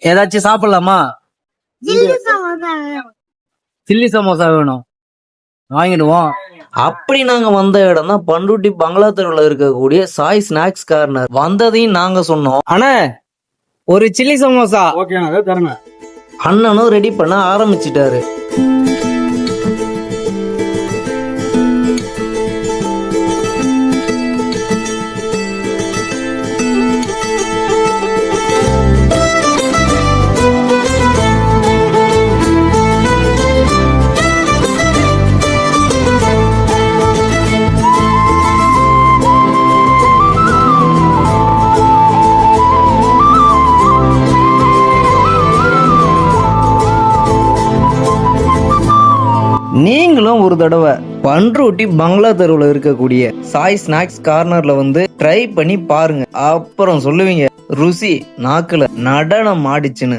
ஏதாச்சும் சாப்பிடலாமா? சில்லி சமோசா வேணும், வாங்கிடுவோம். அப்படி நாங்க வந்த இடம் தான் பண்ருட்டி பங்களா தெருவில் இருக்கக்கூடிய சாய் ஸ்நாக்ஸ் கார்னர். வந்ததையும் நாங்க சொன்னோம். அண்ணா ஒரு சில்லி சமோசா. அண்ணனும் ரெடி பண்ண ஆரம்பிச்சிட்டாரு. நீங்களும் ஒரு தடவை பண்ருட்டி பங்களா தெருவில் இருக்கக்கூடிய சாய் ஸ்நாக்ஸ் கார்னர்ல வந்து ட்ரை பண்ணி பாருங்க. அப்புறம் சொல்லுவீங்க ருசி நாக்குல நடனம் ஆடிச்சுன்னு.